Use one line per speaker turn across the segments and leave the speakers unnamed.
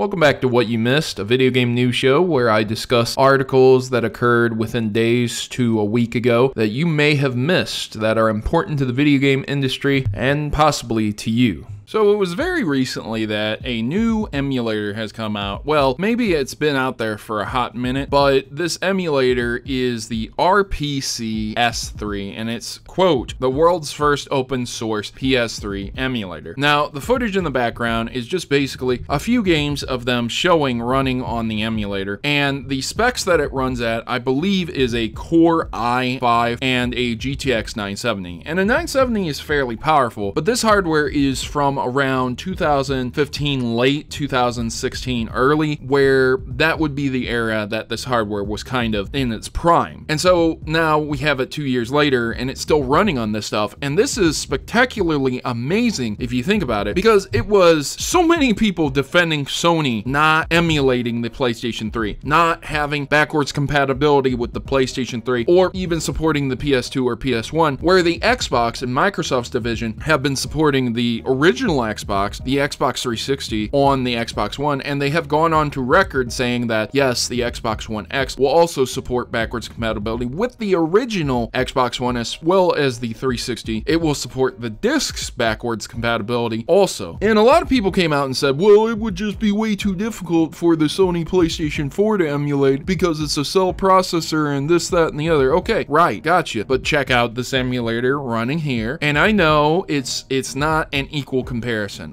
Welcome back to What You Missed, a video game news show where I discuss articles that occurred within days to a week ago that you may have missed that are important to the video game industry and possibly to you. So it was very recently that a new emulator has come out. Well, maybe it's been out there for a hot minute, but this emulator is the PS3, and it's, quote, the world's first open source PS3 emulator. Now, the footage in the background is just basically a few games of them showing running on the emulator, and the specs that it runs at, I believe, is a Core i5 and a GTX 970. And a 970 is fairly powerful, but this hardware is from around 2015, late 2016, early, where that would be the era that this hardware was kind of in its prime. And so now we have it 2 years later and it's still running on this stuff. And this is spectacularly amazing if you think about it, because it was so many people defending Sony not emulating the PlayStation 3, not having backwards compatibility with the PlayStation 3, or even supporting the PS2 or PS1, where the Xbox and Microsoft's division have been supporting the original Xbox, the Xbox 360 on the Xbox One, and they have gone on to record saying that yes, the Xbox One X will also support backwards compatibility with the original Xbox One as well as the 360. It will support the discs backwards compatibility also. And a lot of people came out and said, well, it would just be way too difficult for the Sony PlayStation 4 to emulate because it's a cell processor and this, that, and the other. Okay, right, gotcha. But check out this emulator running here, and I know it's not an equal comparison.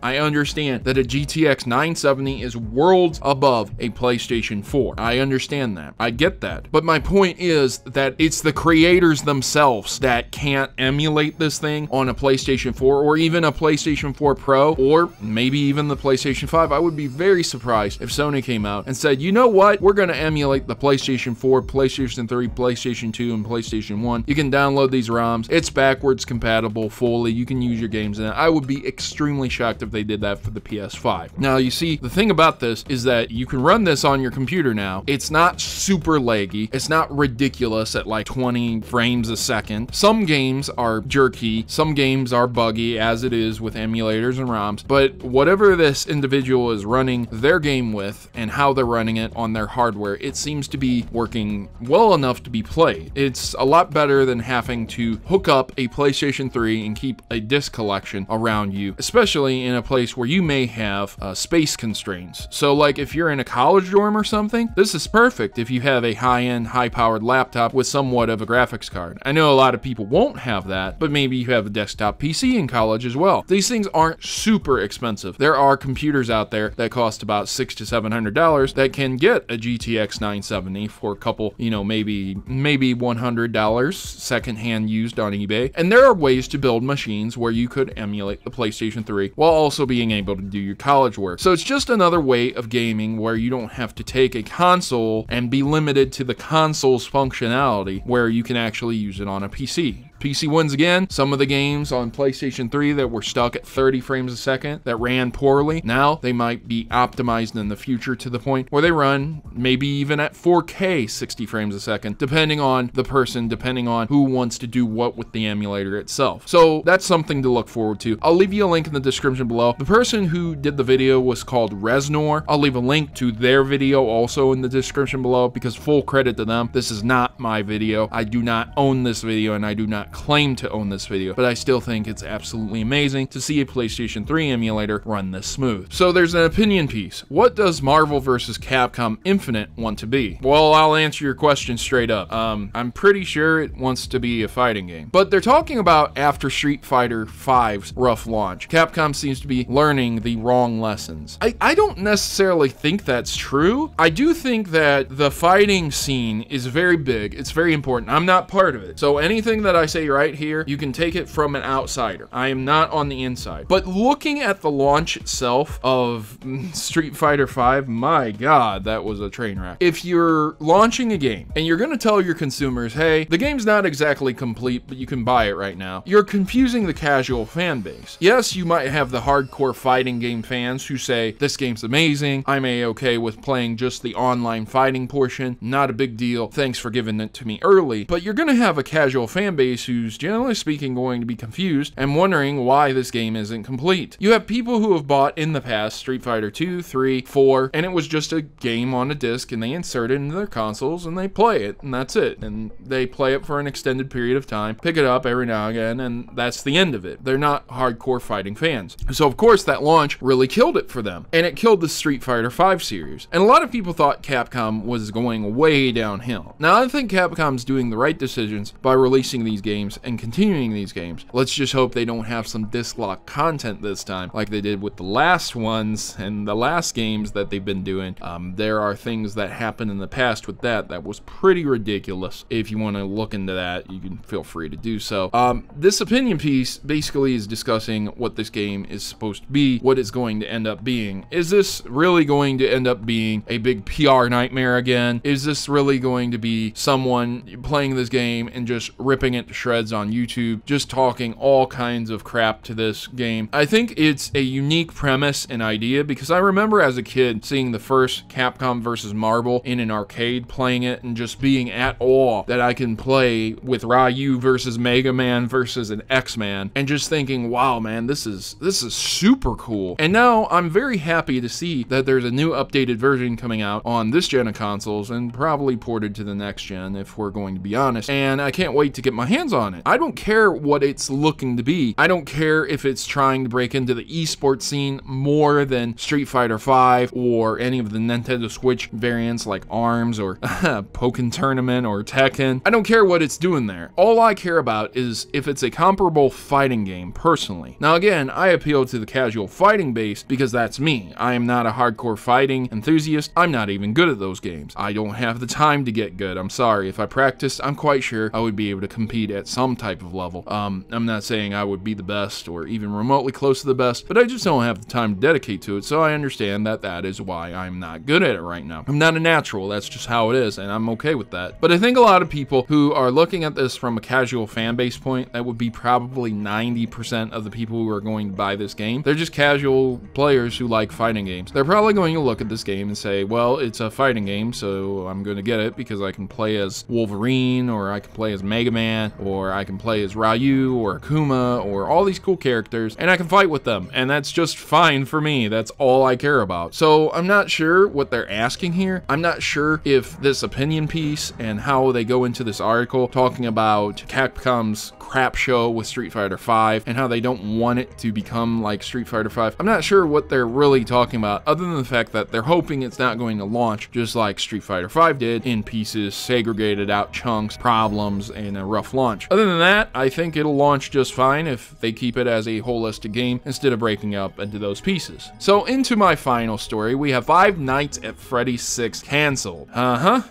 I understand that a GTX 970 is worlds above a PlayStation 4. I understand that. I get that. But my point is that it's the creators themselves that can't emulate this thing on a PlayStation 4 or even a PlayStation 4 Pro or maybe even the PlayStation 5. I would be very surprised if Sony came out and said, you know what? We're going to emulate the PlayStation 4, PlayStation 3, PlayStation 2, and PlayStation 1. You can download these ROMs. It's backwards compatible fully. You can use your games in it. I would be extremely shocked if they did that for the PS5. Now, you see, the thing about this is that you can run this on your computer now. It's not super laggy. It's not ridiculous at like 20 frames a second. Some games are jerky. Some games are buggy, as it is with emulators and ROMs. But whatever this individual is running their game with and how they're running it on their hardware, it seems to be working well enough to be played. It's a lot better than having to hook up a PlayStation 3 and keep a disc collection around you, especially in a place where you may have space constraints. So like if you're in a college dorm or something, this is perfect if you have a high-end, high-powered laptop with somewhat of a graphics card. I know a lot of people won't have that, but maybe you have a desktop PC in college as well. These things aren't super expensive. There are computers out there that cost about $600 to $700 that can get a GTX 970 for a couple, maybe $100 secondhand used on eBay. And there are ways to build machines where you could emulate the PlayStation 3 while also being able to do your college work. So it's just another way of gaming where you don't have to take a console and be limited to the console's functionality, where you can actually use it on a PC. PC wins again. Some of the games on PlayStation 3 that were stuck at 30 frames a second that ran poorly, now they might be optimized in the future to the point where they run maybe even at 4K 60 frames a second, depending on the person, depending on who wants to do what with the emulator itself. So that's something to look forward to. I'll leave you a link in the description below. The person who did the video was called Resnor. I'll leave a link to their video also in the description below, because full credit to them. This is not my video. I do not own this video and I do not claim to own this video, but I still think it's absolutely amazing to see a PlayStation 3 emulator run this smooth. So there's an opinion piece. What does Marvel vs. Capcom Infinite want to be? Well, I'll answer your question straight up. I'm pretty sure it wants to be a fighting game, but they're talking about after Street Fighter V's rough launch. Capcom seems to be learning the wrong lessons. I don't necessarily think that's true. I do think that the fighting scene is very big. It's very important. I'm not part of it. So anything that I say right here, you can take it from an outsider. I am not on the inside. But looking at the launch itself of Street Fighter V, my God, that was a train wreck. If you're launching a game and you're going to tell your consumers, hey, the game's not exactly complete, but you can buy it right now, you're confusing the casual fan base. Yes, you might have the hardcore fighting game fans who say, this game's amazing, I'm A-okay with playing just the online fighting portion, not a big deal, thanks for giving it to me early. But you're going to have a casual fan base who who's generally speaking going to be confused and wondering why this game isn't complete. You have people who have bought in the past Street Fighter 2, 3, 4, and it was just a game on a disc and they insert it into their consoles and they play it, and that's it. And they play it for an extended period of time, pick it up every now and again, and that's the end of it. They're not hardcore fighting fans. So of course that launch really killed it for them, and it killed the Street Fighter V series. And a lot of people thought Capcom was going way downhill. Now I think Capcom's doing the right decisions by releasing these games and continuing these games. Let's just hope they don't have some disc lock content this time like they did with the last ones and the last games that they've been doing. There are things that happened in the past with that was pretty ridiculous. If you want to look into that, you can feel free to do so. This opinion piece basically is discussing what this game is supposed to be, what it's going to end up being. Is this really going to end up being a big PR nightmare again? Is this really going to be someone playing this game and just ripping it to shreds on YouTube, just talking all kinds of crap to this game? I think it's a unique premise and idea, because I remember as a kid seeing the first Capcom vs. Marvel in an arcade, playing it and just being at awe that I can play with Ryu versus Mega Man versus an X-Man, and just thinking, wow man, this is super cool. And now I'm very happy to see that there's a new updated version coming out on this gen of consoles, and probably ported to the next gen if we're going to be honest, and I can't wait to get my hands on it. I don't care what it's looking to be. I don't care if it's trying to break into the esports scene more than Street Fighter V or any of the Nintendo Switch variants like ARMS or Pokken Tournament or Tekken. I don't care what it's doing there. All I care about is if it's a comparable fighting game, personally. Now again, I appeal to the casual fighting base because that's me. I am not a hardcore fighting enthusiast. I'm not even good at those games. I don't have the time to get good. I'm sorry. If I practiced, I'm quite sure I would be able to compete at some type of level. I'm not saying I would be the best or even remotely close to the best, but I just don't have the time to dedicate to it, so I understand that that is why I'm not good at it right now. I'm not a natural, that's just how it is, and I'm okay with that. But I think a lot of people who are looking at this from a casual fan base point, that would be probably 90% of the people who are going to buy this game. They're just casual players who like fighting games. They're probably going to look at this game and say, well, it's a fighting game, so I'm going to get it because I can play as Wolverine, or I can play as Mega Man, or I can play as Ryu or Akuma, or all these cool characters, and I can fight with them, and that's just fine for me. That's all I care about. So I'm not sure what they're asking here. I'm not sure if this opinion piece and how they go into this article talking about Capcom's crap show with Street Fighter V and how they don't want it to become like Street Fighter V. I'm not sure what they're really talking about, other than the fact that they're hoping it's not going to launch just like Street Fighter V did, in pieces, segregated out chunks, problems, and a rough launch. Other than that, I think it'll launch just fine if they keep it as a holistic game instead of breaking up into those pieces. So into my final story, we have Five Nights at Freddy's 6 canceled.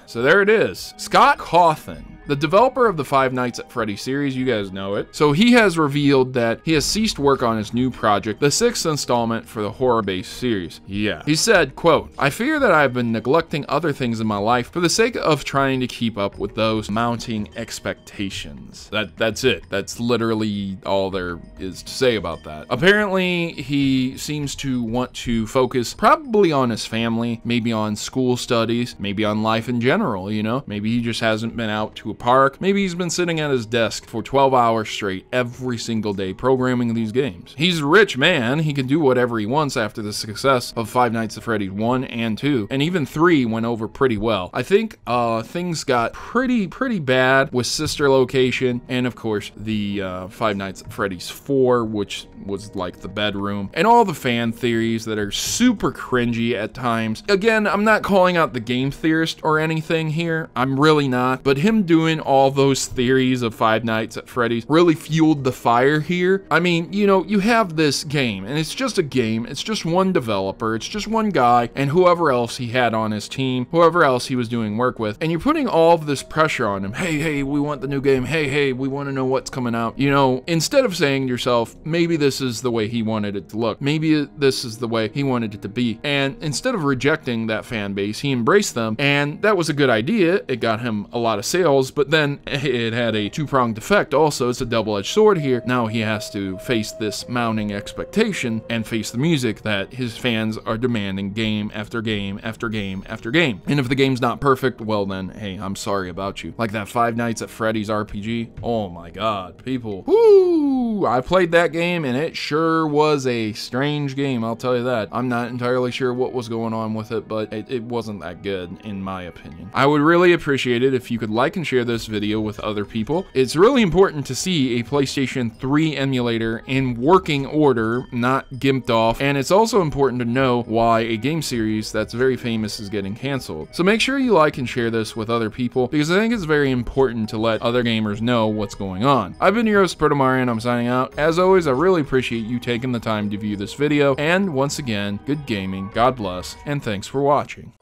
So there it is. Scott Cawthon, the developer of the Five Nights at Freddy series, you guys know it. So he has revealed that he has ceased work on his new project, the 6th installment for the horror-based series. Yeah. He said, quote, "I fear that I've been neglecting other things in my life for the sake of trying to keep up with those mounting expectations." That's it. That's literally all there is to say about that. Apparently, he seems to want to focus probably on his family, maybe on school studies, maybe on life in general, you know? Maybe he just hasn't been out to a park. Maybe he's been sitting at his desk for 12 hours straight every single day programming these games. He's a rich man. He can do whatever he wants after the success of Five Nights at Freddy 1 and 2, and even 3 went over pretty well. I think things got pretty bad with Sister Location, and of course the Five Nights at Freddy's 4, which was like the bedroom, and all the fan theories that are super cringy at times. Again, I'm not calling out the game theorist or anything here. I'm really not, but him doing all those theories of Five Nights at Freddy's really fueled the fire here. I mean, you know, you have this game, and it's just a game. It's just one developer. It's just one guy, and whoever else he had on his team, whoever else he was doing work with, and you're putting all of this pressure on him. Hey, we want the new game. Hey, we want to know what's coming out. You know, instead of saying to yourself, maybe this is the way he wanted it to look. Maybe this is the way he wanted it to be. And instead of rejecting that fan base, he embraced them, and that was a good idea. It got him a lot of sales, controls, but then it had a two-pronged effect also. It's a double-edged sword here. Now he has to face this mounting expectation and face the music that his fans are demanding game after game after game after game. And if the game's not perfect, well then, hey, I'm sorry about you. Like that Five Nights at Freddy's RPG. Oh my god, people. Woo! I played that game and it sure was a strange game, I'll tell you that. I'm not entirely sure what was going on with it, but it wasn't that good in my opinion. I would really appreciate it if you could like and share this video with other people. It's really important to see a PlayStation 3 emulator in working order, not gimped off, and it's also important to know why a game series that's very famous is getting canceled. So make sure you like and share this with other people, because I think it's very important to let other gamers know what's going on. I've been your host, Protomario, and I'm signing out. As always, I really appreciate you taking the time to view this video, and once again, good gaming, God bless, and thanks for watching.